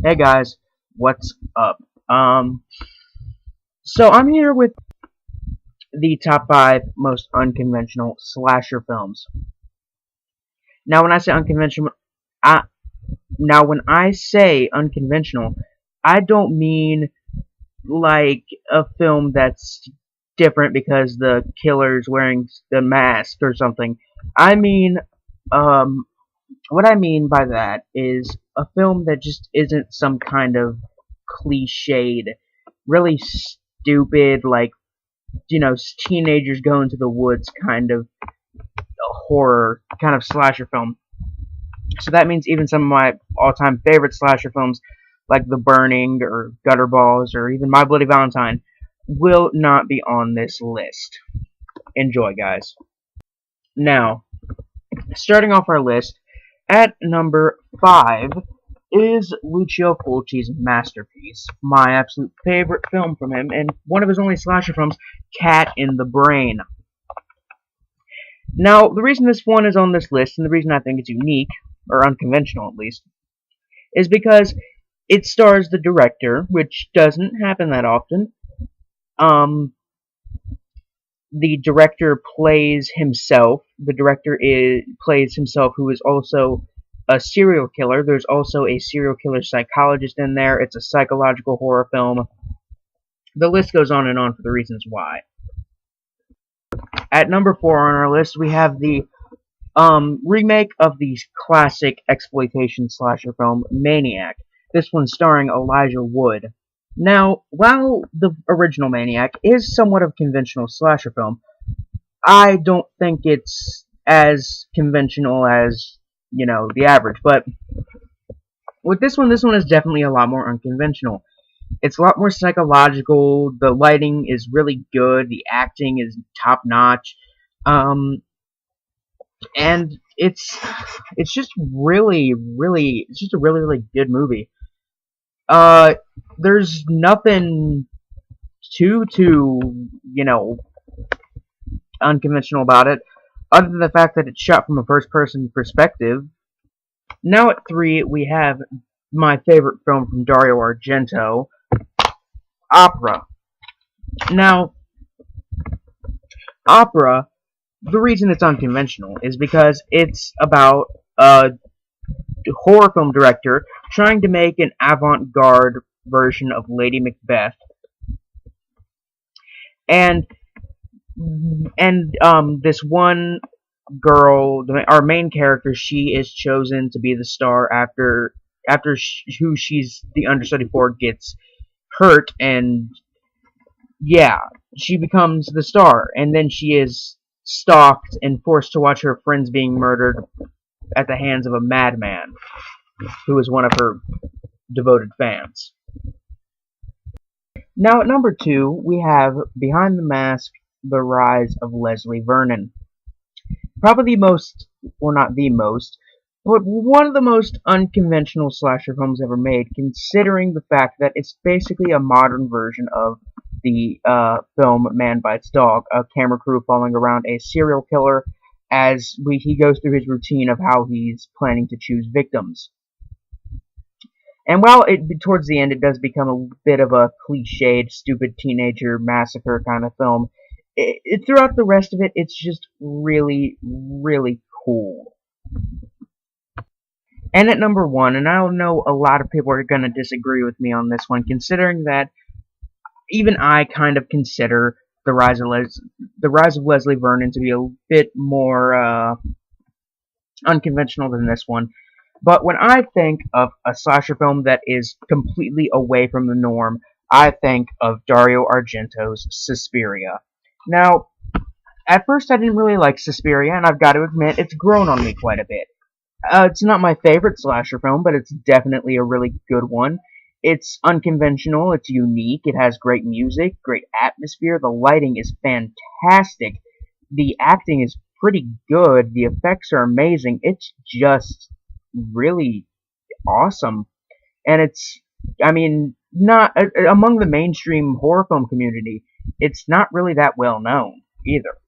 Hey guys, what's up? Um, so I'm here with the top 5 most unconventional slasher films. Now, when I say unconventional, I when I say unconventional, I don't mean like a film that's different because the killer's wearing the mask or something. I mean, um, what I mean by that is a film that just isn't some kind of cliched, really stupid, like, teenagers go into the woods kind of horror, kind of slasher film. So that means even some of my all-time favorite slasher films, like The Burning or Gutter Balls or even My Bloody Valentine, will not be on this list. Enjoy, guys. Now, starting off our list, at number 5 is Lucio Fulci's masterpiece, my absolute favorite film from him, and one of his only slasher films, Cat in the Brain. Now, the reason this one is on this list, and the reason I think it's unique, or unconventional at least, is because it stars the director, which doesn't happen that often. The director plays himself. The director plays himself, who is also a serial killer. There's also a serial killer psychologist in there. It's a psychological horror film. The list goes on and on for the reasons why. At number 4 on our list, we have the remake of the classic exploitation slasher film, Maniac. This one starring Elijah Wood. Now, while the original Maniac is somewhat of a conventional slasher film, I don't think it's as conventional as, the average. But with this one is definitely a lot more unconventional. It's a lot more psychological. The lighting is really good. The acting is top-notch. And it's just really, really, it's just a really, really good movie. There's nothing too, unconventional about it, other than the fact that it's shot from a first-person perspective. Now at 3, we have my favorite film from Dario Argento, Opera. Now, Opera, the reason it's unconventional is because it's about a horror film director trying to make an avant-garde version of Lady Macbeth. And this one girl, our main character, she is chosen to be the star after who she's the understudy for gets hurt, and yeah, she becomes the star, and then she is stalked and forced to watch her friends being murdered at the hands of a madman who is one of her devoted fans. Now at number 2, we have Behind the Mask, The Rise of Leslie Vernon. Probably the most, well, not the most, but one of the most unconventional slasher films ever made, considering the fact that it's basically a modern version of the film Man Bites Dog, a camera crew following around a serial killer as he goes through his routine of how he's planning to choose victims. And while towards the end it does become a bit of a cliched, stupid teenager massacre kind of film, throughout the rest of it, it's just really, really cool. And at number 1, and I know a lot of people are going to disagree with me on this one, considering that even I kind of consider The Rise of Leslie Vernon to be a bit more unconventional than this one. But when I think of a slasher film that is completely away from the norm, I think of Dario Argento's Suspiria. Now, at first I didn't really like Suspiria, and I've got to admit, it's grown on me quite a bit. It's not my favorite slasher film, but it's definitely a really good one. It's unconventional, it's unique, it has great music, great atmosphere, the lighting is fantastic, the acting is pretty good, the effects are amazing, it's just really awesome. And it's, not among the mainstream horror film community, it's not really that well known either.